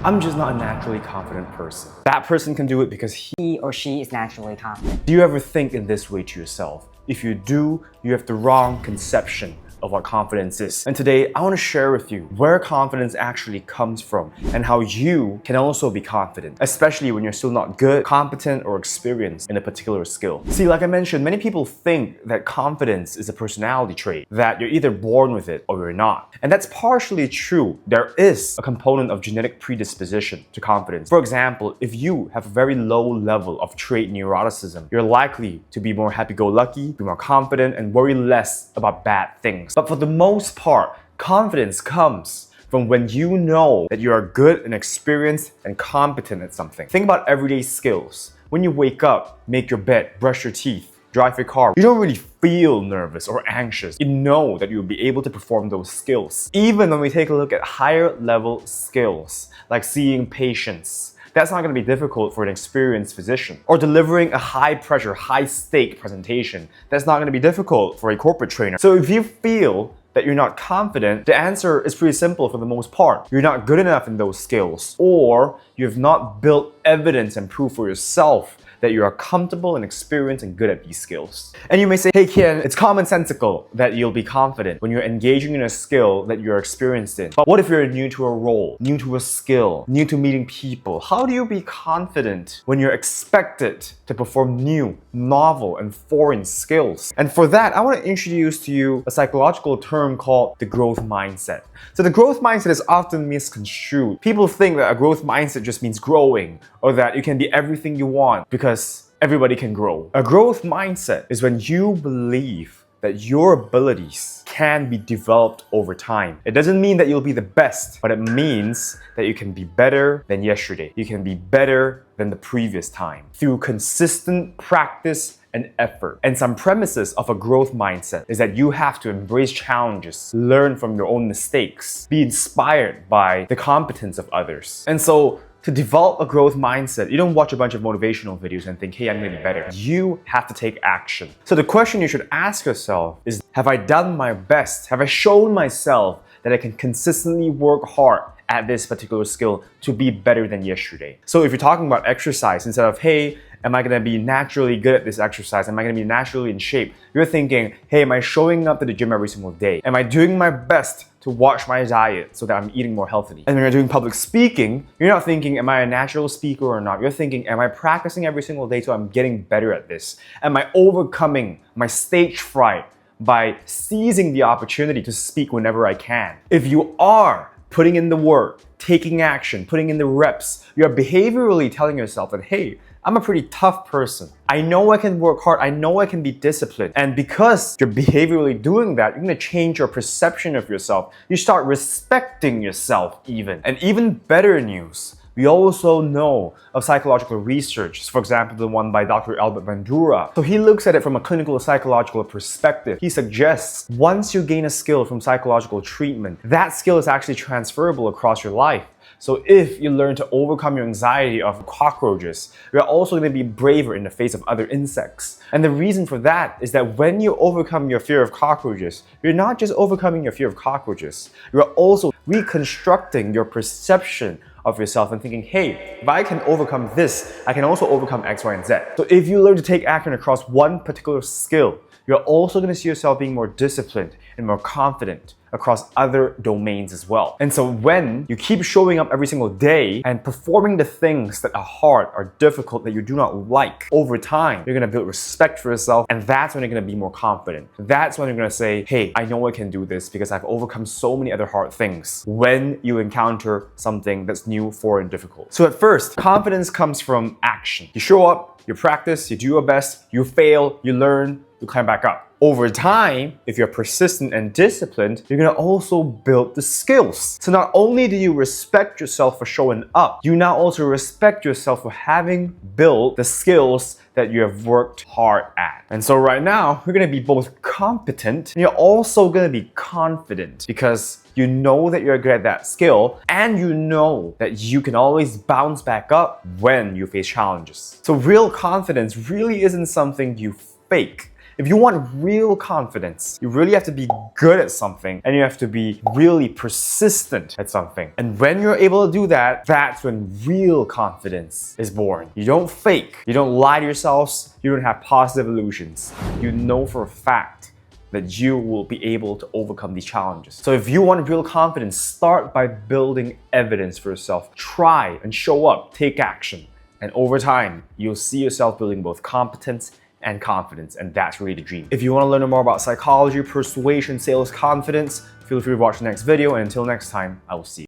I'm just not a naturally confident person. That person can do it because He or she is naturally confident. Do you ever think in this way to yourself? If you do, you have the wrong conception of what confidence is. And today, I want to share with you where confidence actually comes from and how you can also be confident, especially when you're still not good, competent, or experienced in a particular skill. See, like I mentioned, many people think that confidence is a personality trait, that you're either born with it or you're not. And that's partially true. There is a component of genetic predisposition to confidence. For example, if you have a very low level of trait neuroticism, you're likely to be more happy-go-lucky, be more confident, and worry less about bad things. But for the most part, confidence comes from when you know that you are good and experienced and competent at something. Think about everyday skills. When you wake up, make your bed, brush your teeth, drive your car, you don't really feel nervous or anxious. You know that you'll be able to perform those skills. Even when we take a look at higher level skills, like seeing patients, that's not going to be difficult for an experienced physician. Or delivering a high pressure, high stake presentation, that's not going to be difficult for a corporate trainer. So if you feel that you're not confident, the answer is pretty simple for the most part. You're not good enough in those skills, or you have not built evidence and proof for yourself that you are comfortable and experienced and good at these skills. And you may say, hey Kian, it's commonsensical that you'll be confident when you're engaging in a skill that you're experienced in. But what if you're new to a role, new to a skill, new to meeting people? How do you be confident when you're expected to perform new, novel, and foreign skills? And for that, I want to introduce to you a psychological term called the growth mindset. So the growth mindset is often misconstrued. People think that a growth mindset just means growing, or that you can be everything you want because everybody can grow. A growth mindset is when you believe that your abilities can be developed over time. It doesn't mean that you'll be the best, but it means that you can be better than yesterday. You can be better than the previous time through consistent practice and effort. And some premises of a growth mindset is that you have to embrace challenges, learn from your own mistakes, be inspired by the competence of others. And so, to develop a growth mindset, you don't watch a bunch of motivational videos and think, hey, I'm gonna be better. You have to take action. So the question you should ask yourself is, have I done my best? Have I shown myself that I can consistently work hard at this particular skill to be better than yesterday? So if you're talking about exercise, instead of, hey, am I gonna be naturally good at this exercise? Am I gonna be naturally in shape? You're thinking, hey, am I showing up to the gym every single day? Am I doing my best to watch my diet so that I'm eating more healthily? And when you're doing public speaking, you're not thinking, am I a natural speaker or not? You're thinking, am I practicing every single day so I'm getting better at this? Am I overcoming my stage fright by seizing the opportunity to speak whenever I can? If you are putting in the work, taking action, putting in the reps, you're behaviorally telling yourself that, hey, I'm a pretty tough person. I know I can work hard. I know I can be disciplined. And because you're behaviorally doing that, you're gonna change your perception of yourself. You start respecting yourself even. And even better news, we also know of psychological research, for example, the one by Dr. Albert Bandura. So he looks at it from a clinical psychological perspective. He suggests once you gain a skill from psychological treatment, that skill is actually transferable across your life. So if you learn to overcome your anxiety of cockroaches, you're also going to be braver in the face of other insects. And the reason for that is that when you overcome your fear of cockroaches, you're not just overcoming your fear of cockroaches, you're also reconstructing your perception of yourself and thinking, hey, if I can overcome this, I can also overcome X, Y, and Z. So if you learn to take action across one particular skill, you're also going to see yourself being more disciplined and more confident across other domains as well. And so when you keep showing up every single day and performing the things that are hard, are difficult, that you do not like, over time, you're gonna build respect for yourself, and that's when you're gonna be more confident. That's when you're gonna say, hey, I know I can do this because I've overcome so many other hard things when you encounter something that's new, foreign, difficult. So at first, confidence comes from action. You show up, you practice, you do your best, you fail, you learn, you climb back up. Over time, if you're persistent and disciplined, you're gonna also build the skills. So not only do you respect yourself for showing up, you now also respect yourself for having built the skills that you have worked hard at. And so right now, you're gonna be both competent and you're also gonna be confident because you know that you're good at that skill and you know that you can always bounce back up when you face challenges. So real confidence really isn't something you fake. If you want real confidence, you really have to be good at something and you have to be really persistent at something. And when you're able to do that, that's when real confidence is born. You don't fake, you don't lie to yourselves, you don't have positive illusions. You know for a fact that you will be able to overcome these challenges. So if you want real confidence, start by building evidence for yourself. Try and show up, take action. And over time, you'll see yourself building both competence and confidence, and that's really the dream. If you want to learn more about psychology, persuasion, sales, confidence, feel free to watch the next video, and until next time, I will see you.